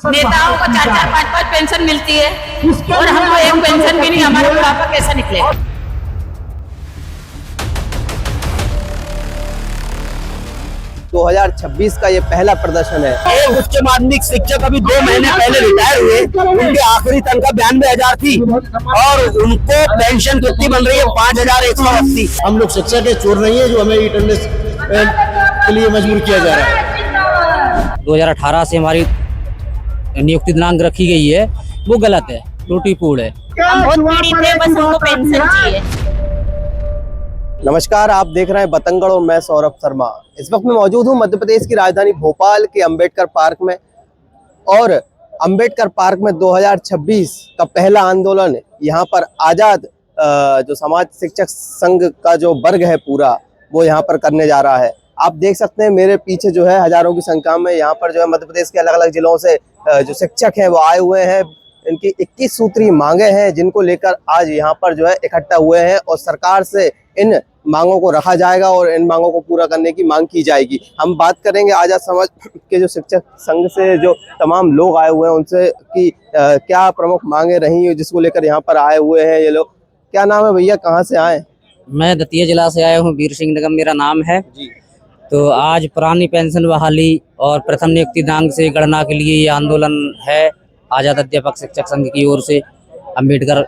नेताओं को 4-4, 5-5 पेंशन मिलती है और हमको एक पेंशन भी नहीं, हमारा बुढ़ापा कैसे निकलेगा। दो 2026 का ये पहला प्रदर्शन है। एक उच्च माध्यमिक शिक्षक अभी 2 महीने पहले रिटायर हुए, उनकी आखिरी तनख्वाह 92,000 थी और उनको पेंशन कितनी बन रही है 5,180। हम लोग शिक्षा के चोर नहीं है जो हमें अटेंडेंस के लिए मजबूर किया जा रहा है। 2018 से हमारी नियुक्ति दिनांक रखी गई है, वो गलत है, त्रुटिपूर्ण है। हम बहुत पीड़ित हैं, बस हमको पेंशन चाहिए। नमस्कार, आप देख रहे हैं बतंगड़ और मैं सौरभ शर्मा। इस वक्त मैं मौजूद हूं मध्य प्रदेश की राजधानी भोपाल के अंबेडकर पार्क में और अंबेडकर पार्क में 2026 का पहला आंदोलन यहां पर आजाद जो समाज शिक्षक संघ का जो वर्ग है पूरा वो यहां पर करने जा रहा है। आप देख सकते हैं मेरे पीछे जो है हजारों की संख्या में यहाँ पर जो है मध्य प्रदेश के अलग अलग जिलों से जो शिक्षक हैं वो आए हुए हैं। इनकी 21 सूत्री मांगे हैं जिनको लेकर आज यहाँ पर जो है इकट्ठा हुए हैं और सरकार से इन मांगों को रखा जाएगा और इन मांगों को पूरा करने की मांग की जाएगी। हम बात करेंगे आजाद समाज के जो शिक्षक संघ से जो तमाम लोग आए हुए हैं उनसे कि क्या प्रमुख मांगे रही जिसको लेकर यहाँ पर आए हुए हैं ये लोग। क्या नाम है भैया, कहाँ से आए? मैं दतिया जिला से आया हूँ, वीर सिंह निगम मेरा नाम है जी। तो आज पुरानी पेंशन बहाली और प्रथम नियुक्ति दिनांक से गणना के लिए ये आंदोलन है आजाद अध्यापक शिक्षक संघ की ओर से अम्बेडकर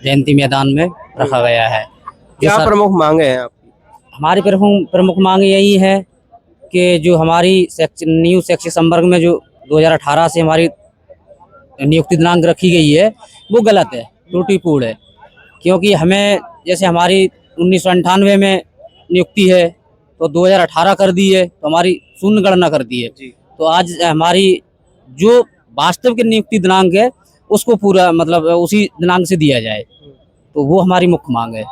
जयंती मैदान में रखा गया है। क्या प्रमुख मांगे हैं आपकी? हमारी प्रमुख मांग यही है कि जो हमारी न्यू शैक्षिक संवर्ग में जो 2018 से हमारी नियुक्ति दिनांक रखी गई है वो गलत है, त्रुटिपूर्ण है। क्योंकि हमें जैसे हमारी 1998 में नियुक्ति है तो 2018 कर दी है तो हमारी शून्य गणना कर दी है। तो आज हमारी जो वास्तव की नियुक्ति दिनांक है उसको पूरा मतलब उसी दिनांक से दिया जाए, तो वो हमारी मुख्य मांग है।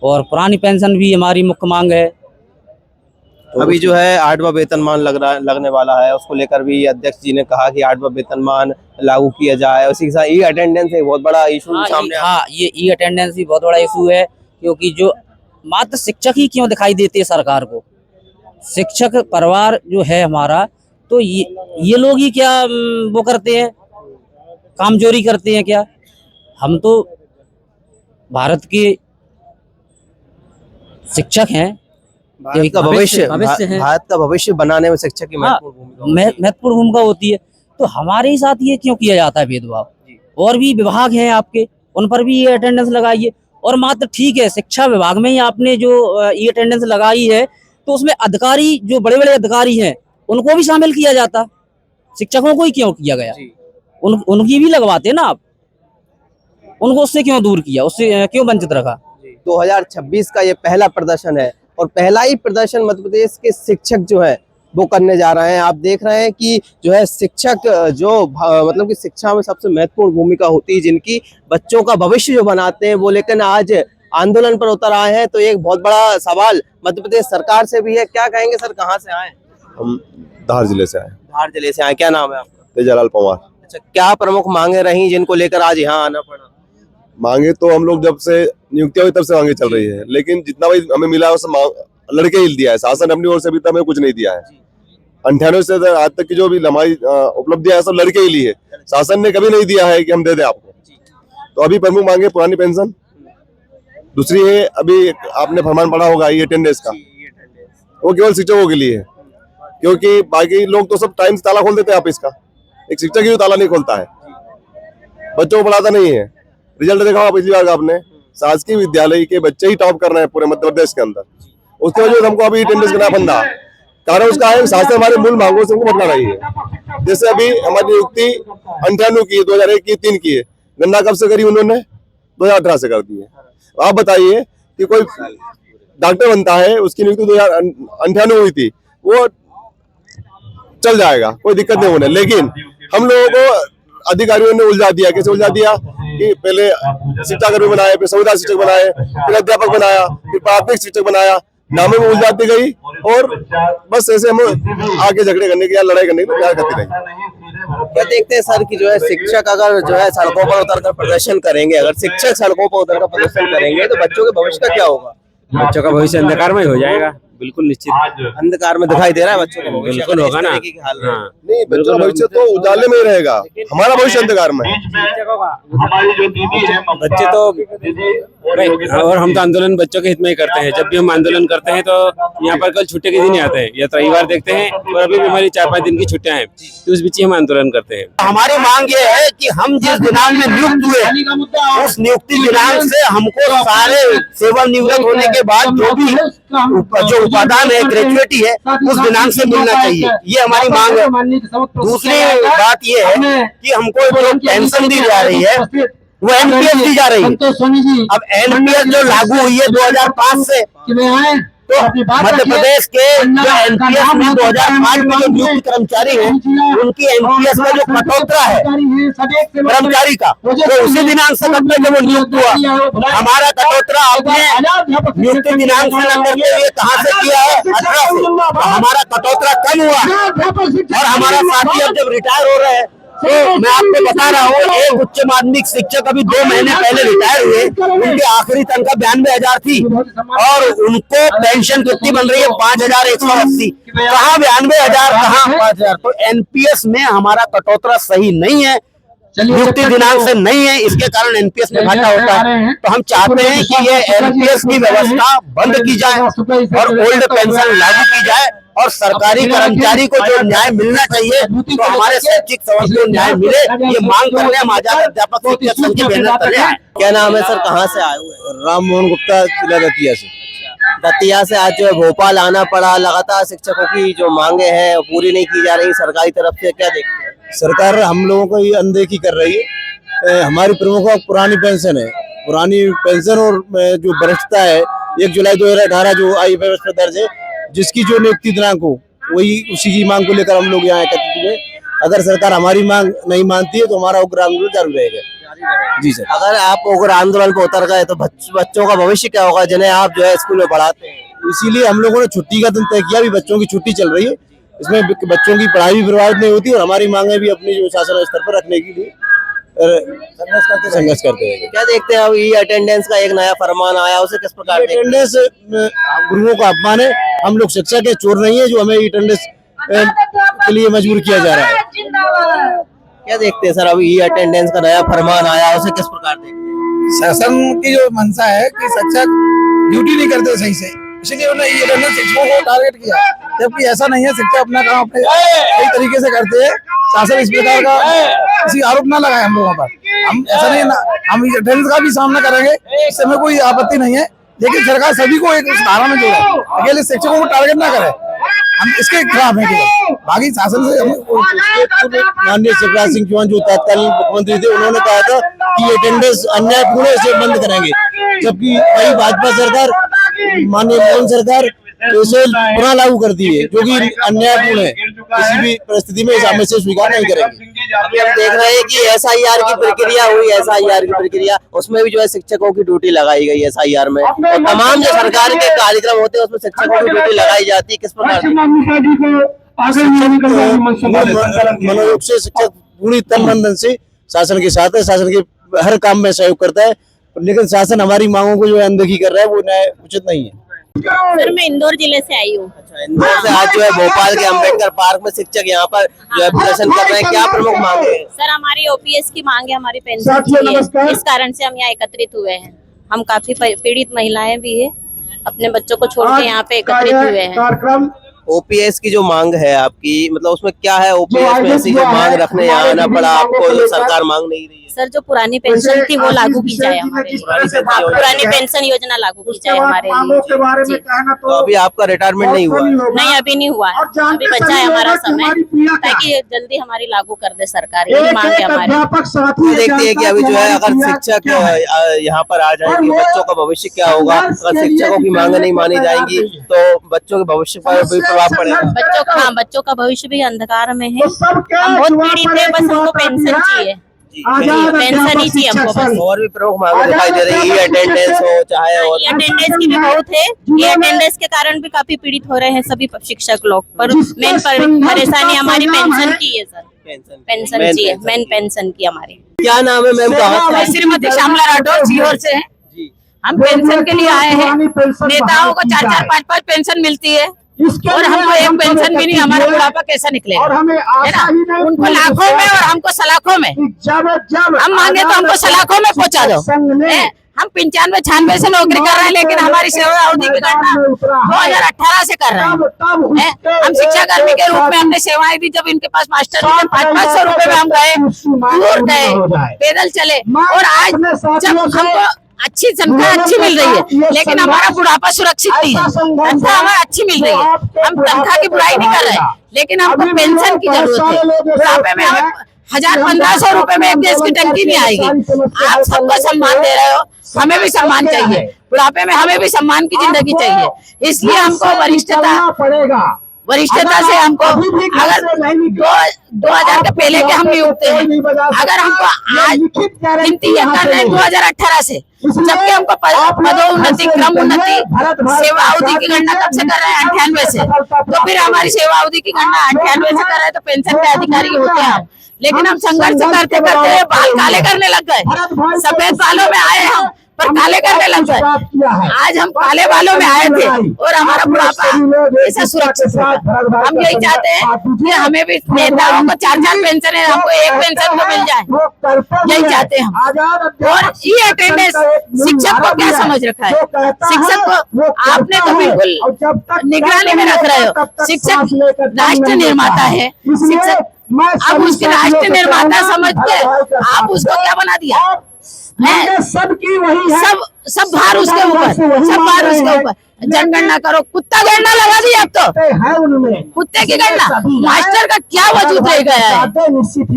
और पुरानी पेंशन भी हमारी मुख्य मांग है। तो अभी जो है 8वां वेतनमान लगने वाला है, उसको लेकर भी अध्यक्ष जी ने कहा कि 8वां वेतनमान लागू किया जाए। उसी के साथ ई अटेंडेंस एक बहुत बड़ा इशू सामने हाँ, ये ई अटेंडेंस भी बहुत बड़ा इशू है। क्योंकि जो मात्र शिक्षक ही क्यों दिखाई देते हैं सरकार को, शिक्षक परिवार जो है हमारा, तो ये लोग ही क्या वो करते हैं, कामचोरी करते हैं क्या? हम तो भारत के शिक्षक हैं, भारत का भविष्य है। भारत का भविष्य बनाने में शिक्षक की महत्वपूर्ण भूमिका होती है। तो हमारे साथ ये क्यों किया जाता है भेदभाव? और भी विभाग हैं आपके, उन पर भी ये अटेंडेंस लगाइए। और मात्र ठीक है शिक्षा विभाग में ही आपने जो ये अटेंडेंस लगाई है तो उसमें अधिकारी जो बड़े बड़े अधिकारी हैं उनको भी शामिल किया जाता, शिक्षकों को ही क्यों किया गया? उनकी भी लगवाते ना आप, उनको उससे क्यों दूर किया, उससे क्यों वंचित रखा? 2026 का ये पहला प्रदर्शन है और पहला ही प्रदर्शन मध्य प्रदेश के शिक्षक जो है वो करने जा रहे हैं। आप देख रहे हैं कि जो है शिक्षक जो मतलब कि शिक्षा में सबसे महत्वपूर्ण भूमिका होती है, जिनकी बच्चों का भविष्य जो बनाते हैं वो, लेकिन आज आंदोलन पर उतर आए हैं। तो एक बहुत बड़ा सवाल मध्य प्रदेश सरकार से भी है। क्या कहेंगे सर, कहाँ से आए? हम धार जिले से आए। धार जिले से आए। क्या नाम है आपका? तेजालाल पवार। अच्छा, क्या प्रमुख मांगे रही जिनको लेकर आज यहाँ आना पड़ा? मांगे तो हम लोग जब से नियुक्ति हुई तब से मांगे चल रही है, लेकिन जितना भी हमें मिला है उसे लड़के ही दिया है। शासन अपनी ओर से भी तक हमें कुछ नहीं दिया है। 98 से आज तक की जो भी हमारी उपलब्धियां है सब लड़के ही ली है, शासन ने कभी नहीं दिया है कि हम दे दें आपको। तो अभी प्रमुख मांगे पुरानी पेंशन, दूसरी है अभी आपने फरमान पढ़ा होगा ये अटेंडेंस का, वो केवल शिक्षकों के लिए है। क्योंकि बाकी लोग तो सब टाइम से ताला खोल देते हैं ऑफिस का, एक शिक्षक ही ताला नहीं खोलता है, बच्चों को पढ़ाता नहीं है। रिजल्ट देखा होगा पिछली बार का आपने, शासकीय विद्यालय के बच्चे ही टॉप कर रहे हैं पूरे मध्य प्रदेश के अंदर। उसकी वजह से हमको अभी अटेंडेंस करना बंदा, कारण उसका है शासन हमारे मूल मांगों से हमको भटका रही है। जैसे अभी हमारी नियुक्ति 98 की, 2001 की, 3 की है, गणना कब से करी उन्होंने? 2018 से कर दी है। आप बताइए कि कोई डॉक्टर बनता है उसकी नियुक्ति 2098 हुई थी, वो चल जाएगा, कोई दिक्कत नहीं होने। लेकिन हम लोगों को अधिकारियों ने उलझा दिया। कैसे उलझा दिया कि पहले शिक्षाकर्मी बनाए, फिर संविदा शिक्षक बनाए, फिर अध्यापक बनाया, फिर प्राथमिक शिक्षक बनाया, नामों में उलझाती गई और बस ऐसे हम आगे झगड़े करने की या लड़ाई करने की तैयार करती रही। क्या देखते हैं सर कि जो है शिक्षक अगर जो है सड़कों पर उतरकर प्रदर्शन करेंगे, अगर शिक्षक सड़कों पर उतरकर प्रदर्शन करेंगे तो बच्चों के भविष्य का क्या होगा? बच्चों का भविष्य अंधकार में हो जाएगा। बिल्कुल निश्चित अंधकार में दिखाई दे रहा है बच्चों को बिल्कुल होगा ना। हाँ नहीं, बच्चों का भविष्य तो उजाले में ही रहेगा, हमारा भविष्य अंधकार में है। बच्चे तो और हम तो आंदोलन बच्चों के हित में ही करते हैं। जब भी हम आंदोलन करते हैं तो यहाँ पर कल छुट्टी के दिन ही आते हैं या तो रविवार देखते हैं, और अभी भी हमारी 4-5 दिन की छुट्टियां हैं, तो उस बीच ही हम आंदोलन करते हैं। हमारी मांग ये है कि हम जिस दिनांक में नियुक्त हुए उस नियुक्ति दिनांक से हमको सारे सेवानिवृत्त होने के बाद जो उपादान है, ग्रेजुएटी है, उस दिनांक से मिलना चाहिए, ये हमारी मांग है। दूसरी बात ये है कि हमको जो पेंशन दी जा रही है वो एनपीएस दी जा रही है। अब एनपीएस जो लागू हुई है 2005 से, तो मध्य प्रदेश के जो एनपीएस में 2005 में जो नियुक्त कर्मचारी हैं उनकी एनपीएस में जो कटौता है कर्मचारी का, तो उसी दिनांक से करते जब वो नियुक्त हुआ। हमारा कटौता आपने नियुक्ति दिनांक से न करते हुए कहाँ से किया है? 18 से। तो हमारा कटौता कम हुआ और हमारा साथी अब जब रिटायर हो रहे हैं, तो मैं आपको बता रहा हूँ, एक उच्च माध्यमिक शिक्षक अभी 2 महीने पहले रिटायर हुए, उनकी आखिरी तनख्वाह 92,000 थी और उनको पेंशन कितनी बन रही है? 5,180। कहाँ 92,000, कहाँ 5,000? तो एनपीएस में हमारा कटौता सही नहीं है, नियुक्ति दिनांक से नहीं है, इसके कारण एनपीएस में घाटा होता है। तो हम चाहते हैं कि ये एनपीएस की व्यवस्था बंद की जाए और ओल्ड पेंशन लागू की जाए और सरकारी कर्मचारी को जो न्याय मिलना चाहिए तो हमारे शैक्षिक समाज को न्याय मिले, ये मांग करने हम आजाद अध्यापक शिक्षक संघ के बैनर तले आए। क्या नाम है सर, कहाँ से आए हुए हैं? राम मोहन गुप्ता, जिला दतिया से। दतिया से आज जो है भोपाल आना पड़ा, लगातार शिक्षकों की जो मांगे हैं पूरी नहीं की जा रही सरकारी तरफ से, क्या देखते हैं? सरकार हम लोगों को ये अनदेखी कर रही है। हमारी प्रमुख पुरानी पेंशन है, पुरानी पेंशन और जो वरिष्ठता है 1 जुलाई 2018 जो IFFS पर दर्ज है, जिसकी जो नियुक्ति दिनांक हो वही उसी की मांग को लेकर हम लोग यहाँ एकत्रित हुए। अगर सरकार हमारी मांग नहीं मानती है तो हमारा उग्र आंदोलन जारी रहेगा। जी सर। अगर आप उग्र आंदोलन पर उतर गए तो बच्चों का भविष्य क्या होगा जिन्हें आप जो है स्कूल में पढ़ाते हैं? इसीलिए हम लोगों ने छुट्टी का दिन तय किया। अभी बच्चों की छुट्टी चल रही है, इसमें बच्चों की पढ़ाई भी प्रभावित नहीं होती और हमारी मांगे भी अपनी जो शासन स्तर पर रखने के लिए संघर्ष करते हैं। क्या देखते हैं अब ई अटेंडेंस का एक नया फरमान आया, उसे किस प्रकार अटेंडेंस गुरुओं का अपमान है। हम लोग शिक्षा के चोर नहीं है जो हमें अटेंडेंस के लिए मजबूर किया जा रहा है। क्या देखते हैं सर, अब ई अटेंडेंस का नया फरमान आया, उसे किस प्रकार देखते हैं? शासन की जो मंशा है कि शिक्षक ड्यूटी नहीं करते सही से, इसलिए उन्होंने ई अटेंडेंस शिक्षकों को टारगेट किया, जबकि ऐसा नहीं है। शिक्षक अपना काम अपने सही तरीके से करते हैं। शासन इस प्रकार का किसी आरोप ना लगाए हम लोगों पर। हम ऐसा नहीं ना, हम अटेंडेंस का भी सामना करेंगे, इससे हमें कोई आपत्ति नहीं है, लेकिन सरकार सभी को एक धारा में जोड़े, अकेले शिक्षकों को टारगेट ना करे, हम इसके खिलाफ हैं केवल। बाकी शासन से माननीय शिवराज सिंह चौहान जो तत्कालीन मुख्यमंत्री थे, उन्होंने कहा था कि अटेंडेंस अन्यायपूर्ण है, इसे बंद कराएंगे, जबकि वही भाजपा सरकार, माननीय मोहन सरकार इसे पुनः लागू कर दी है, जो कि अन्यायपूर्ण है। किसी भी परिस्थिति में इसे से स्वीकार नहीं करेंगे। अभी हम देख रहे हैं कि SIR की प्रक्रिया हुई, SIR की प्रक्रिया, उसमें भी जो है शिक्षकों की ड्यूटी लगाई गई SIR में, और तमाम जो सरकार के कार्यक्रम होते हैं उसमें शिक्षकों की ड्यूटी लगाई जाती है। किस प्रकार मनोयोग से शिक्षक पूरी तन मन धन से शासन के साथ है, शासन के हर काम में सहयोग करता है, लेकिन शासन हमारी मांगों को जो है अनदेखी कर रहा है, वो न्याय उचित नहीं है। सर मैं इंदौर जिले से आई हूँ। अच्छा, इंदौर से आज जो है भोपाल के अंबेडकर पार्क में शिक्षक यहाँ पर जो है प्रदर्शन कर रहे हैं, क्या प्रमुख मांगे हैं? सर हमारी OPS की मांग है, हमारी पेंशन की है, इस कारण से हम यहाँ एकत्रित हुए हैं। हम काफी पीड़ित महिलाएं भी है, अपने बच्चों को छोड़ के यहाँ पे एकत्रित हुए हैं। OPS की जो मांग है आपकी, मतलब उसमें क्या है? OPS में ऐसी जो मांग रखने यहाँ आना पड़ा आपको, जो सरकार मांग नहीं रही है? सर जो पुरानी पेंशन थी वो लागू की जाए हमारे, पुरानी पेंशन योजना लागू की जाए हमारे लिए। तो अभी आपका रिटायरमेंट नहीं हुआ? नहीं, अभी नहीं हुआ है, अभी बचा है हमारा समय, ताकि जल्दी हमारी लागू कर दे सरकार, यही मांग है हमारी। देखते हैं कि अभी जो है अगर शिक्षक यहाँ पर आ जाएंगे, बच्चों का भविष्य क्या होगा? अगर शिक्षकों की मांगे नहीं मानी जाएंगी तो बच्चों के भविष्य पर भी प्रभाव पड़ेगा। बच्चों का भविष्य भी अंधकार में है। हम बहुत पीड़ित है, बस हमको पेंशन चाहिए, पेंशन ही चाहिए हमको बस। और भी प्रमुख मांगे दिखाई दे रही है, अटेंडेंस हो चाहे और अटेंडेंस की भी बहुत है। ये अटेंडेंस के कारण भी काफी पीड़ित हो रहे हैं सभी शिक्षक लोग, पर मेन परेशानी हमारी पेंशन की है सर, पेंशन चाहिए, मेन पेंशन की हमारी। क्या नाम है मैम? श्रीमती श्यामला राठौर, सीहोर से है। हम पेंशन के लिए आए हैं। नेताओं को 4-4, 5-5 पेंशन मिलती है और हमको एक पेंशन भी नहीं। हमारा बुढ़ापा कैसा निकलेगा, है ना? उनको लाखों में और हमको सलाखों में। हम मांगे तो हमको सलाखों में पहुंचा दो। हम 95-96 से नौकरी कर रहे हैं, लेकिन हमारी सेवा अवधि की गणना 2018 से कर रहे हैं। हम शिक्षा कर्मी के रूप में हमने सेवाएं दी। जब इनके पास मास्टर थे 500-500 रुपए में हम गए, दूर गए, पैदल चले। और आज जब हमको अच्छी तनख्वाह अच्छी मिल रही है, लेकिन हमारा बुढ़ापा सुरक्षित नहीं है। तनख्वाह हमारी अच्छी मिल रही है, हम तनख्वाह की बुराई नहीं कर रहे, लेकिन हमको पेंशन की जरूरत है। बुढ़ापे में हमें 1000-1500 रुपए में एक गैस की टंकी नहीं आएगी। आप सबको सम्मान दे रहे हो, हमें भी सम्मान चाहिए। बुढ़ापे में हमें भी सम्मान की जिंदगी चाहिए। इसलिए हमको वरिष्ठता से हमको, अगर 2000 के पहले के हम नियुक्त हैं, अगर हमको आज गिनती ये कर रहे हैं 2018 से, जबकि हमको पदोन्नति, क्रम उन्नति, सेवा अवधि की गणना कब से कर रहे हैं? 98 से। तो फिर हमारी सेवा अवधि की गणना 98 से कर रहे हैं, तो पेंशन के अधिकारी होते हैं हम। लेकिन हम संघर्ष करते करते बाल काले करने लग गए। सफेद बालों में आए हम, पर काले करने लग गए। आज हम काले बालों में आए थे और हमारा बुढ़ापा ऐसा सुरक्षित होगा। हम यही चाहते हैं कि हमें भी नेताओं को 4-4 पेंशन है, हमको एक पेंशन तो मिल जाए, यही चाहते हैं हम। और ये अटेंडेंस, शिक्षक को क्या समझ रखा है? शिक्षक को आपने तो बिल्कुल निगरानी में रख रहे हो। शिक्षक राष्ट्र निर्माता है। शिक्षक अब उसके राष्ट्र निर्माता समझ के आप उसको क्या बना दिया है? सबकी वही है, सब भार उसके ऊपर, सब भार उसके ऊपर। जनगणना करो, कुत्ता गणना लगा दी अब तो। है उनमें कुत्ते की गणना, मास्टर का क्या वजूद रह गया है?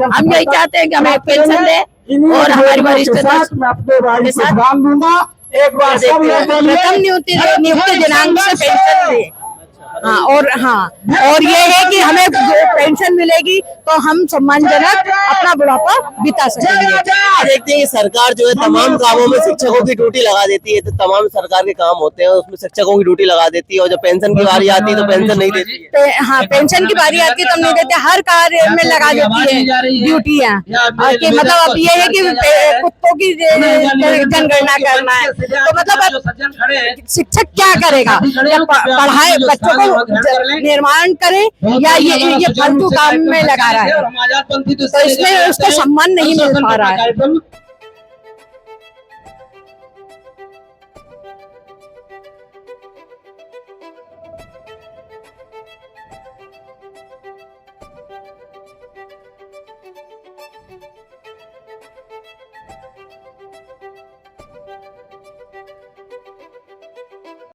हम यही चाहते हैं कि हमें पेंशन दे और हमारी वरिष्ठता के साथ काम दूंगा। एक बार प्रथम नियुक्ति दिनांक से पेंशन दे। और ये है कि हमें पेंशन मिलेगी तो हम सम्मानजनक अपना बुढ़ापा बिता सकेंगे। देखते हैं सरकार जो है तमाम कामों में शिक्षकों की ड्यूटी लगा देती है। तो तमाम सरकार के काम होते हैं उसमें शिक्षकों की ड्यूटी लगा देती है, और जब पेंशन की बारी आती है तो पेंशन नहीं देती है। हाँ, पेंशन की बारी आती है तो नहीं देते। हर कार्य में लगा देती है ड्यूटियाँ। मतलब अब ये है कि कुत्तों की जनगणना करना है, तो मतलब शिक्षक क्या करेगा? पढ़ाए, बच्चों को निर्माण करे या ये फालतू काम में लगा रहा है, तो इसमें उसको सम्मान नहीं मिल पा रहा है।